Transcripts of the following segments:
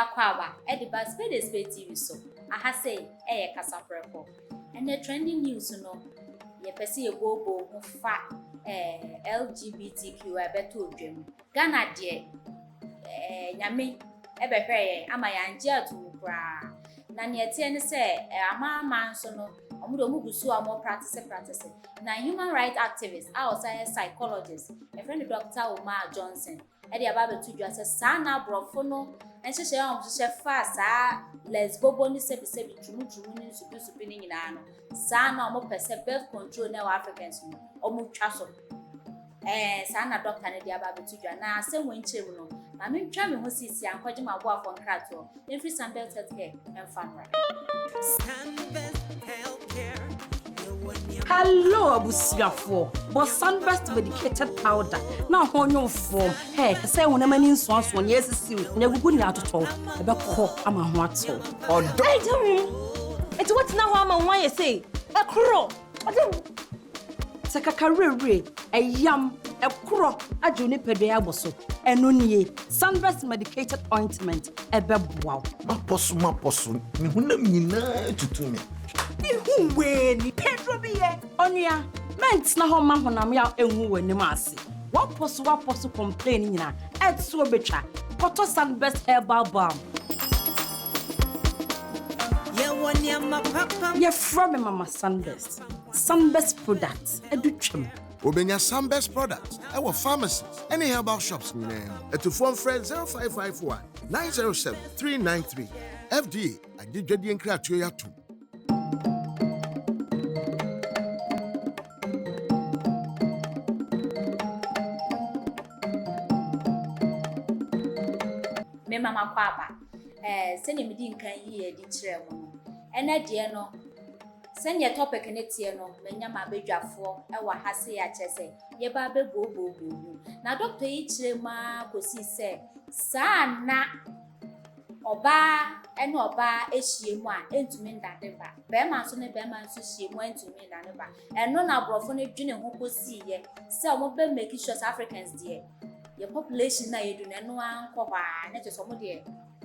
Yakwaba, Ediba Spade TV so. I say, Kasapreko. And the trending news, ye pesi a bobo who fat LGBTQ, I bet to dream. Ghana dear, Yami, Ebehe, Amayanja to cry. Nanyetian say, a man sono, Omudomugusu are more practicing. Now, human rights activists, outside psychologists, a friend of Dr. Omar Johnson, Eddie Ababe to just a sana brofono, and she fast, lesbo boni sebi true supinning in ano. Sana more percent birth control now Africans, or more chasso. Sana Dr. Eddie Ababe to you, now same when children. I mean, trying to see and quite my work on Crato, every Sunburst healthcare and family. Hello, Abusiafo. But Sunburst medicated powder. Now, on your form. Hey, say when a man in swans 1 year, never good out at all. About call, I'm a what so. Or don't. It's what now I'm on why you say. A crow. Sakakarere, a yam, a crow, a juniper de aboso, and nunye, Sunburst medicated ointment, a bebwao. Maposu, Nina to me. Who when Pedro be onia, meant na home man when I'm out and who in the massy. What posu complaining na, add so betra, Potter Sunburst herbal balm. You're from Mama Sunburst. Sunburst products, a duchum. Obenya Sunburst products, our pharmacies, any herbal shops in name. To phone friend 0551 907 393. FDA, I did ready and crack to your two. Me mama kwaba, send me din can ye di tremo. And at no. Send your topic in it, menya ma bedwafo e wa hase ya chese ye ba be bo. Na doctor Ichirema kosi se sana oba ene oba ehiemu a entumi ndade ba be ma so ne be ma so hiemu entumi ndade ba eno na brofo ne dwene ho kosi ye se o mo be make sure Africans there your population na yedu ne no anko ba na che so mo de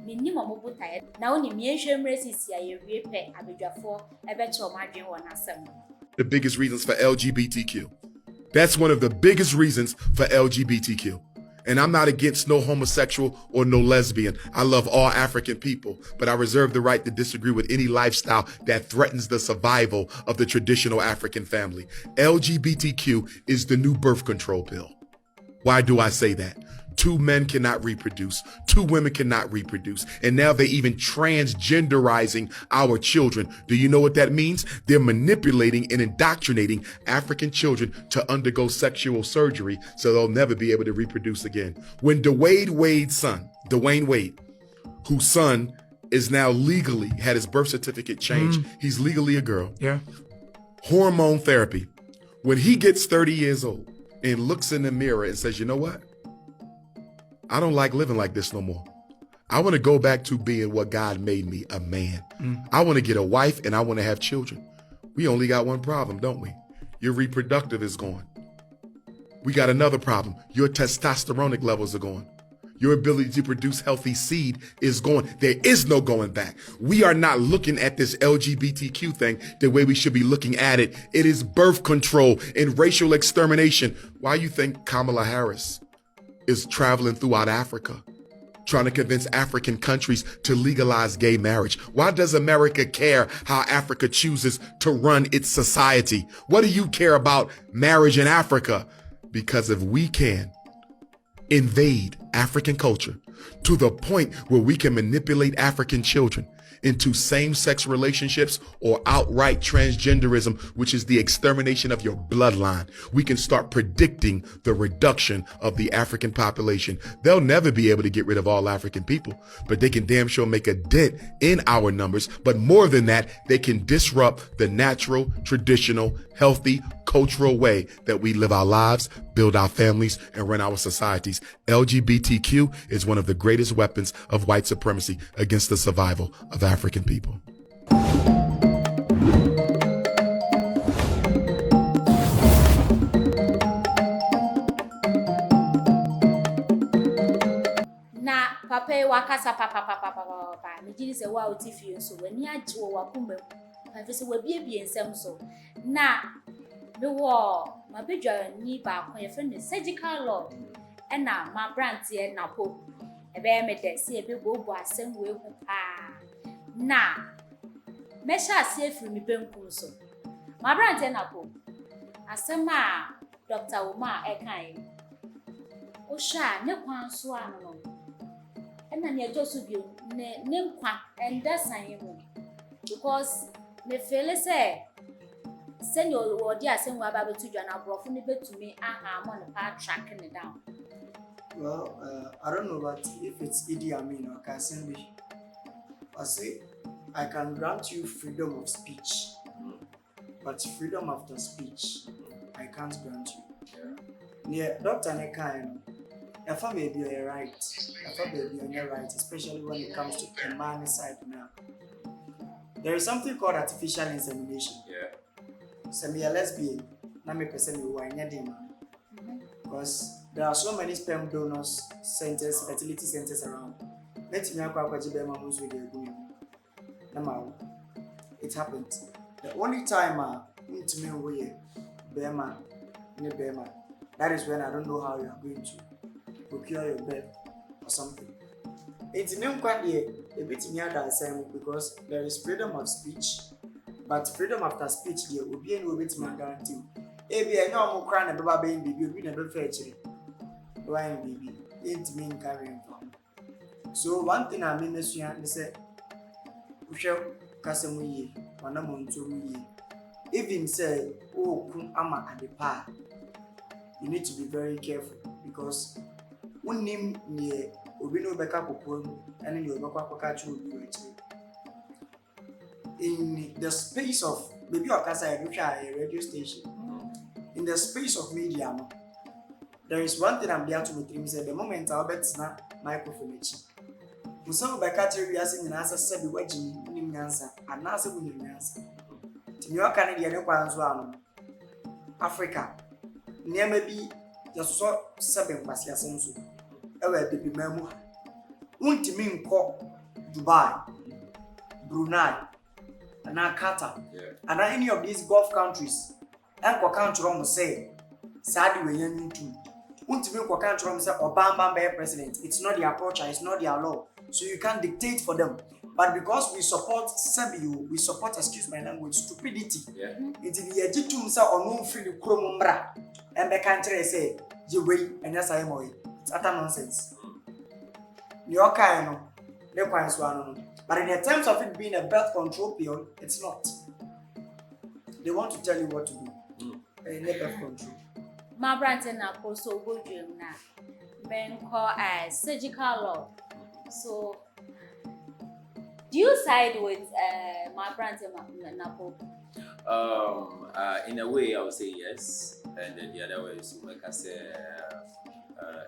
minimum mobutai na oni mienhwem resisi ya yewie pe abedwafo ebeche o madwen won asem. The biggest reasons for LGBTQ. That's one of the biggest reasons for LGBTQ. And I'm not against no homosexual or no lesbian. I love all African people, but I reserve the right to disagree with any lifestyle that threatens the survival of the traditional African family. LGBTQ is the new birth control pill. Why do I say that? 2 men cannot reproduce, 2 women cannot reproduce, and now they're even transgenderizing our children. Do you know what that means? They're manipulating and indoctrinating African children to undergo sexual surgery so they'll never be able to reproduce again. When Dwayne Wade, whose son is now legally had his birth certificate changed, he's legally a girl. Yeah. Hormone therapy. When he gets 30 years old and looks in the mirror and says, you know what? I don't like living like this no more. I want to go back to being what God made me, a man. I want to get a wife and I want to have children. We only got one problem, don't we? Your reproductive is gone. We got another problem. Your testosteronic levels are gone. Your ability to produce healthy seed is gone. There is no going back. We are not looking at this LGBTQ thing the way we should be looking at it. It is birth control and racial extermination. Why you think Kamala Harris is traveling throughout Africa, trying to convince African countries to legalize gay marriage? Why does America care how Africa chooses to run its society? What do you care about marriage in Africa? Because if we can invade African culture to the point where we can manipulate African children into same-sex relationships or outright transgenderism, which is the extermination of your bloodline, we can start predicting the reduction of the African population. They'll never be able to get rid of all African people, but they can damn sure make a dent in our numbers. But more than that, they can disrupt the natural, traditional, healthy, cultural way that we live our lives, build our families, and run our societies. LGBTQ is one of the greatest weapons of white supremacy against the survival of African people. Na papa wakasa papa megye sɛ wa oti fie so wani agye wo wakoma fa fi sɛ wabiebie nsɛm so na me wo mabedwa ni ba ko ye friend surgical lord ɛna ma brantie na po ebe me de se ebe bobo asɛm we hu pa na mesha ase afiri me benkum so ma brantie na po asɛm a Dr. Uma ekan o sha ne kwan so ano no na to so bio ne nkwa enda san mu because me feel say senior wodi asɛm wa ba betu dwa na brofo ne betumi aha mo ne pa track ne down. Well, I don't know, but if it's Idi Amin or Kasapreko, I say I can grant you freedom of speech, but freedom after speech, I can't grant you. Near Dr. Nekan, if I may be right, if I may be right, especially when it comes to the man side now. There is something called artificial insemination. Yeah. So me a lesbian, na me person me wine because there are so many sperm donors centers, fertility centers around. Let me it happened. The only time that is when I don't know how you are going to procure your birth or something. It's not quite a bit near that because there is freedom of speech, but freedom after speech there will be no bit my guarantee. Maybe I know more crying about baby, we never fetch it. Why baby? It mean carrying from. So one thing I mean is you say, Usha Kasamuye, Wanamuntu, even say, oh, Kun Ama at the pa. You need to be very careful because one name near Obino backup and you in the space of maybe your casa a radio station. In the space of media, there is one thing I'm there to make him say the moment I'll bet it's not microphone. Some Bacatri we are saying answer said the wedging answer and answer winning answer. To New York Canadian Africa, near maybe just so 7 Pasia Sensu. Ever baby memo. Won't mean call Dubai, Brunei, and Qatar, and any of these Gulf countries. And country from say, sadly, we young too. Won't mean country from say Obama be president. It's not their culture, it's not their law. So you can't dictate for them. But because we support Sebiu, we support, excuse my language, stupidity. It's the legitimate say or no free kromumra. And the country say, you wait, and yes I am away. It's utter nonsense. Your kind, no quite one. But in the terms of it being a birth control pill, it's not. They want to tell you what to do. Birth control. My brand and also go dream now. Men call as surgical law. So, do you side with my brand and Napo? In a way, I would say yes, and then the other way is like I say,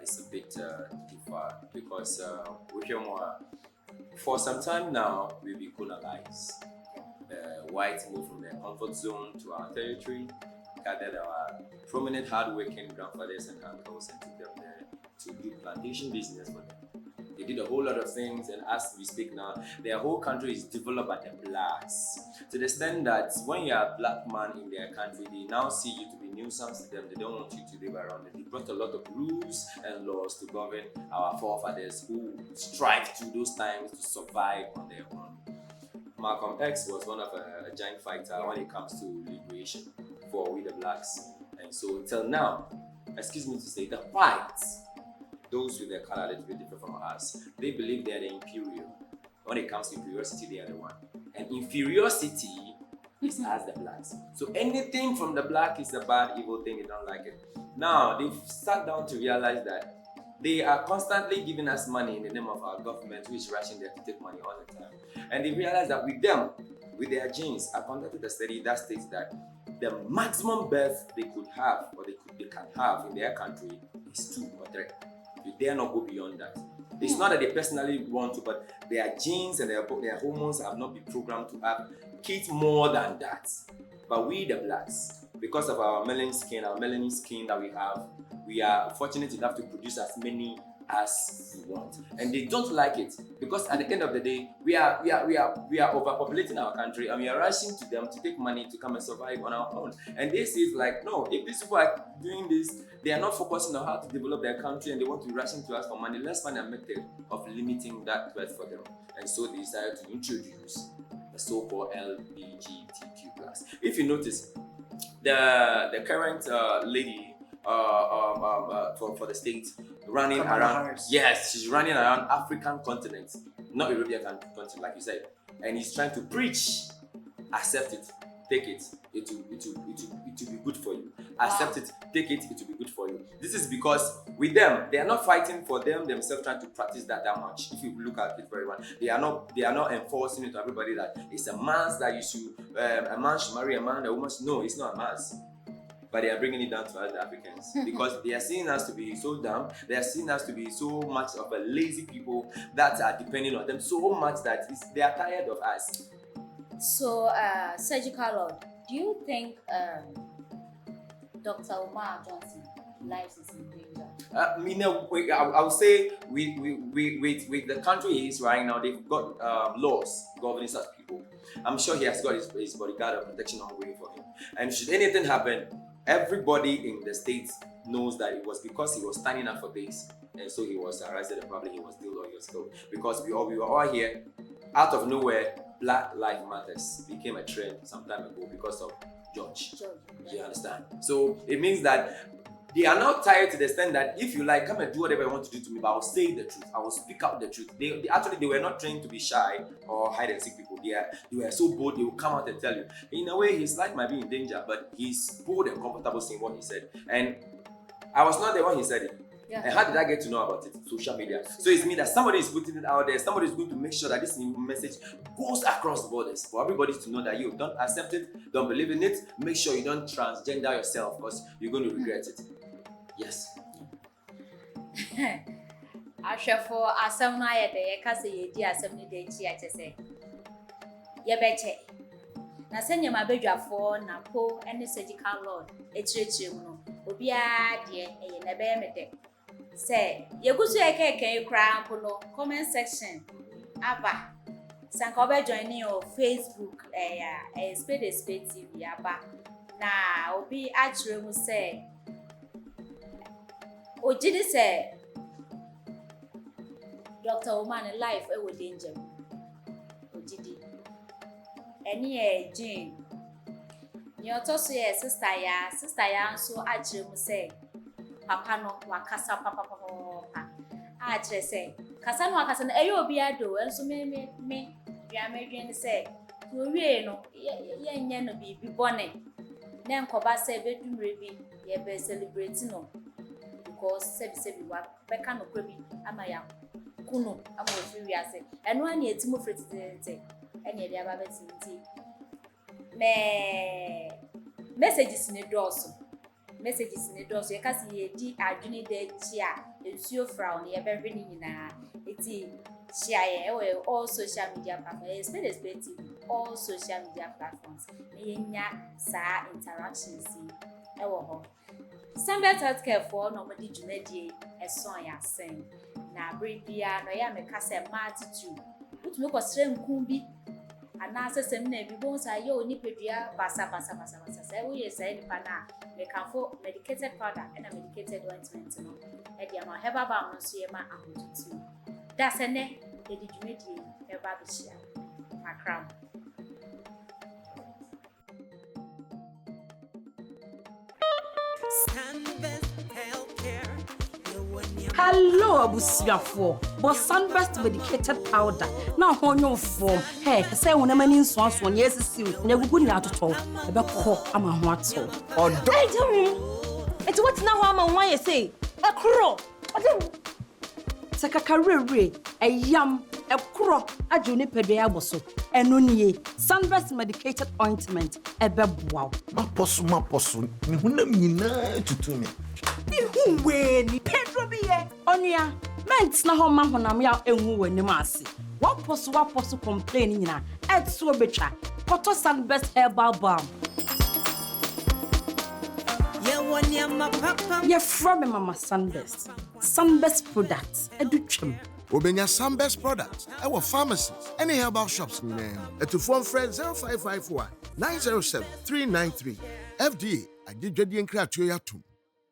it's a bit different because for some time now we've been colonized. Whites moved from their comfort zone to our territory, gathered our prominent, hardworking grandfathers and uncles, and took them there to do plantation business for them. They did a whole lot of things, and as we speak now, their whole country is developed by the blacks. To the extent that when you are a black man in their country, they now see you to be nuisance to them. They don't want you to live around them. They brought a lot of rules and laws to govern our forefathers who strived through those times to survive on their own. Malcolm X was one of a giant fighter when it comes to liberation for we the blacks. And so till now, excuse me to say, the whites, those with their color a little bit different from us, they believe they are the inferior. When it comes to inferiority, they are the one. And inferiority is as the blacks. So anything from the black is a bad, evil thing, they don't like it. Now, they've sat down to realize that they are constantly giving us money in the name of our government, who is rushing there to take money all the time. And they realize that with them, with their genes, I conducted a study that states that the maximum birth they could have, or they can have in their country is 2 or 3. You dare not go beyond that. It's not that they personally want to, but their genes and their hormones have not been programmed to have kids more than that. But we, the blacks, because of our melanin skin that we have, we are fortunate enough to produce as many as you want, and they don't like it because at the end of the day, we are overpopulating our country, and we are rushing to them to take money to come and survive on our own. And they say like, no, if these people are doing this, they are not focusing on how to develop their country, and they want to be rushing to us for money. Let's find a method of limiting that wealth for them. And so they decided to introduce the so-called Lgbtq+. If you notice, the current lady for the state running around, Harris. yes, she's running around African continent, not European continent, like you said, and he's trying to preach, accept it, take it, it will be good for you. Accept it, take it, it will be good for you. This is because with them, they are not fighting for themselves trying to practice that much. If you look at it very well, they are not enforcing it to everybody that it's a man's that you should a man should marry a man, a woman should, no, it's not a man's. But they are bringing it down to us, the Africans, because they are seeing us to be so dumb. They are seeing us to be so much of a lazy people that are depending on them so much that they are tired of us. So, Surgical Lord, do you think Dr. Umar Johnson life is in danger? I would say with the country he is right now, they've got laws governing such people. I'm sure he has got his bodyguard of protection on waiting for him. And should anything happen, everybody in the States knows that it was because he was standing up for this, and so he was arrested and probably he was killed. Because we were all here, out of nowhere, Black Lives Matters became a trend some time ago because of George. You understand? So it means that they are not tired to the extent that if you like, come and do whatever you want to do to me, but I will say the truth. I will speak out the truth. They were not trained to be shy or hide and seek people. They were so bold, they will come out and tell you. In a way, his life might be in danger, but he's bold and comfortable saying what he said. And I was not there when he said it. Yeah. And how did I get to know about it? Social media. So it's mean that somebody is putting it out there. Somebody is going to make sure that this new message goes across the borders for everybody to know that you don't accept it, don't believe in it. Make sure you don't transgender yourself because you're going to regret it. Yes. Ashafo asam na ye de kase ye di asam ni de chi ache se. Ye beche. Na senye mabedwafo na po ene Surgical Lord echirechi mu no. Obi a de eye na be me de. Se ye gusu ye keke kra ampo no comment section aba. Sanka obe join your Facebook Spade TV aba. Na obi achire mu se Ojidi say Dr. Oman life ewo danger. Ojidi. Eni Jane. Ni otoso ye sister ya nso agire mu say papa no wakasa papa. Agire say kasa no wakasa na eyo obi ado enso me ya medwen say to wie no ye nya no bibi bone. Na nkoba say bedumre bi ye be celebrate no. Because sebi wa beka no krabi ama ya kunu ama ofiri ase eno ani etimo fretete eni e dia ba betinti me messages ni doso ye kasi ye di adwini de chi a ensuo fra on ye behwe ni nyina eti share ye all social media platforms Spade TV all social media platforms me nya sa interactions ewo ho Sunburst healthcare for no madi dwumadi eson ya sen na brebia no ya meka se ma attitude utumi ko sere nkun bi ana asesem na bi bon sa ye oni pedua basa say we ye say nipa na mekanfo medicated powder and medicated ointment no e dia ma heba ba no so ye ma ahotutu da se ne e di dwumadi e ba bi hia makram. Hello, abusiafo. But Sunburst medicated powder. Now on your form. Hey, say when a man in swans one yes is you. Never good now to talk. About cock, I'm a what so. Or Hey, tell me. It's what now I'm on why you say. A crow. Sakakarere, a yam, a crow, a juniper bosso. And only Sunburst medicated ointment. A beb wow. maposu. Mihunam yina tutu Who when Pedro be Onia, men's na home mahonam ya enwu w'anim ase. Waposo complaining na et so betwa. Koto Sunburst herbal balm. You're from Mama Sunburst. Sunburst products. Educhem. Obenya Sunburst products. Our pharmacies. Any herbal shops in name. To phone friend 0551 907 393. FDA. I did Jadi and Kratio Yatum.